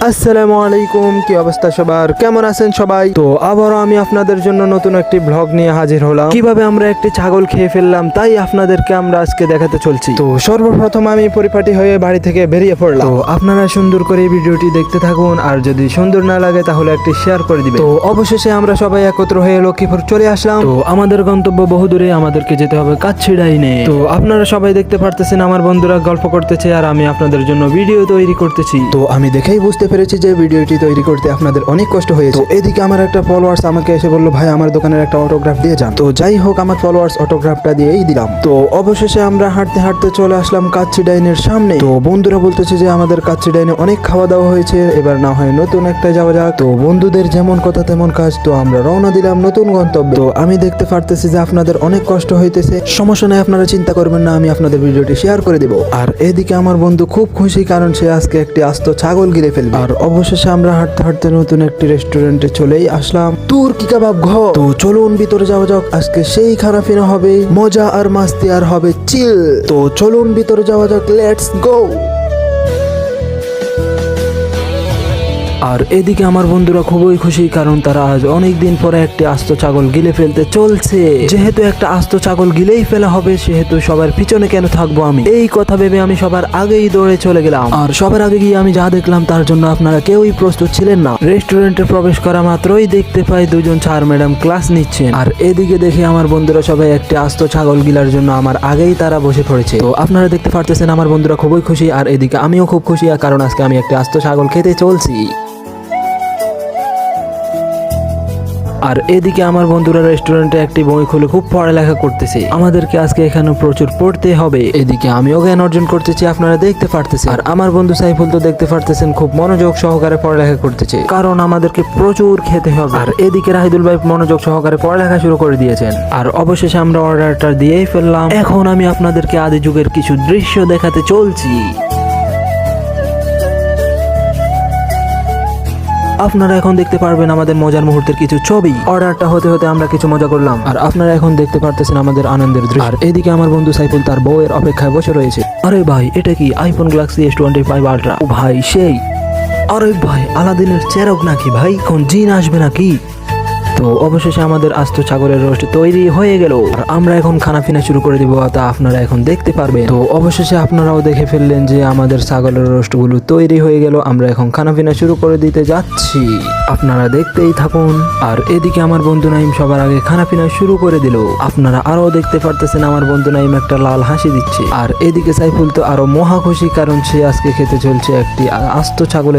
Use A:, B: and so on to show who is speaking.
A: আসসালামু আলাইকুম, কি অবস্থা সবার, কেমন আছেন সবাই? তো আবারও আমি আপনাদের জন্য নতুন একটি ব্লগ নিয়ে হাজির হলাম। কিভাবে আমরা একটি ছাগল খেয়ে ফেললাম তাই আপনাদেরকে আমরা আজকে দেখাতে চলছি। তো সর্বপ্রথম আমি পরিপাটি হয়ে বাড়ি থেকে বেরিয়ে পড়লাম। তো আপনারা সুন্দর করে এই ভিডিওটি দেখতে থাকুন, আর যদি সুন্দর না লাগে তাহলে একটি শেয়ার করে দিবেন। তো অবশেষে আমরা সবাই একত্র হয়ে লক্ষ্মীপুর চলে আসলাম। তো আমাদের গন্তব্য বহুদূরে, আমাদেরকে যেতে হবে কাচ্চিড়াইনে। তো আপনারা সবাই দেখতে পারতেছেন আমার বন্ধুরা গল্প করতেছে আর আমি আপনাদের জন্য ভিডিও তৈরি করতেছি। তো আমি দেখেই বুঝতে পেরেছি যে ভিডিওটি তৈরি করতে আপনাদের অনেক কষ্ট হয়েছে। তো এদিকে আমার একটা ফলোয়ার্স আমাকে এসে বললো, ভাই আমার দোকানের একটা অটোগ্রাফ দিয়ে যান। তো যাই হোক, আমার ফলোয়ার্স অটোগ্রাফটা দিয়েই দিলাম। তো অবশেষে আমরা হাঁটতে হাঁটতে চলে আসলাম কাচ্চিডাইনের সামনে। তো বন্ধুরা বলতেছে যে আমাদের কাচ্চিডাইনে অনেক খাওয়া দাওয়া হয়েছে, এবার না হয় নতুন একটা যাওয়া যাক। তো বন্ধুদের যেমন কথা তেমন কাজ, তো আমরা রওনা দিলাম নতুন গন্তব্যে। তো আমি দেখতে পারতেছি যে আপনাদের অনেক কষ্ট হইতেছে, সমস্যা নাই, আপনারা চিন্তা করবেন না, আমি আপনাদের ভিডিওটি শেয়ার করে দেব। আর এদিকে আমার বন্ধু খুব খুশি, কারণ সে আজকে একটি আস্ত ছাগল গিলে ফেলবে। আর অবশেষে আমরা হাঁটতে হাঁটতে নতুন একটি রেস্টুরেন্টে চলেই আসলাম, তুর্কি কাবাব ঘর। তো চলুন ভিতরে যাওয়া যাক, আজকে সেই খানা পিনা হবে, মজা আর মাস্তি আর হবে চিল। তো চলুন ভিতরে যাওয়া যাক, লেটস গো। আর এদিকে আমার বন্ধুরা খুবই খুশি, কারণ তারা আজ অনেক দিন পরে একটি আস্ত ছাগল গিলে ফেলতে চলছে। যেহেতু একটা আস্ত ছাগল গিলেই ফেলা হবে, সেহেতু সবার পিছনে কেন থাকবো আমি, এই কথা ভেবে আমি সবার আগেই দৌড়ে চলে গেলাম। আর সবার আগে গিয়ে আমি যা দেখলাম তার জন্য আপনারা কেউই প্রস্তুত ছিলেন না। রেস্টুরেন্টে প্রবেশ করা মাত্রই দেখতে পাই দুজন স্যার ম্যাডাম ক্লাস নিচ্ছেন। আর এদিকে দেখে আমার বন্ধুরা সবাই একটি আস্ত ছাগল গিলার জন্য আমার আগেই তারা বসে পড়েছে। তো আপনারা দেখতে পারতেছেন আমার বন্ধুরা খুবই খুশি, আর এদিকে আমিও খুব খুশি, কারণ আজকে আমি একটি আস্ত ছাগল খেতে চলছি। আর এদিকে আমার বন্ধুরা রেস্টুরেন্টে একটি বই খুলে খুব পড়ালেখা করতেছে, আমাদেরকে আজকে এখানে প্রচুর পড়তে হবে। এদিকে আমিও জ্ঞান অর্জন করতেছি, আপনারা দেখতে পারতেছেন। আর আমার বন্ধু সাইফুল তো দেখতে পারতেছেন খুব মনোযোগ সহকারে পড়ালেখা করতেছে, কারণ আমাদেরকে প্রচুর খেতে হবে। আর এদিকে রাহিদুল ভাই মনোযোগ সহকারে পড়ালেখা শুরু করে দিয়েছেন। আর অবশেষে আমরা অর্ডারটা দিয়েই ফেললাম। এখন আমি আপনাদেরকে আদি যুগের কিছু দৃশ্য দেখাতে চলছি। আপনারা এখন দেখতে পারবেন আমাদের মজার মুহূর্তের কিছু ছবি। অর্ডারটা হতে হতে আমরা কিছু মজা করলাম, আর আপনারা এখন দেখতে পারতেছেন আমাদের আনন্দের দৃশ্য। আর এদিকে আমার বন্ধু সাইফুল তার বউয়ের অপেক্ষায় বসে রয়েছে। আরে ভাই, এটা কি আইফোন গ্যালাক্সি S25 আলট্রা? ও ভাই সেই। আরে ভাই, আলাদিনের চেরক নাকি ভাই? এখন জিন আসবে নাকি? তো অবশেষে আমাদের আস্ত ছাগলের রোস্ট তৈরি হয়ে গেল, আর আমরা এখন খানা পিনা শুরু করে দিব, তা আপনারা এখন দেখতে পারবেন। তো অবশেষে আপনারাও দেখে ফেললেন যে আমাদের ছাগলের রোস্ট গুলো তৈরি হয়ে গেল। আমরা এখন খানা পিনা শুরু করে দিতে যাচ্ছি, আপনারা দেখতেই থাকুন। আর এদিকে আমার বন্ধু নাইম সবার আগে খানা পিনা শুরু করে দিল। আপনারা আরো দেখতে পারতেছেন আমার বন্ধু নাইম একটা লাল হাসি দিচ্ছে। আর এদিকে সাইফুল তো আরো মহা খুশি, কারণ সে আজকে খেতে চলছে একটি আস্ত ছাগলের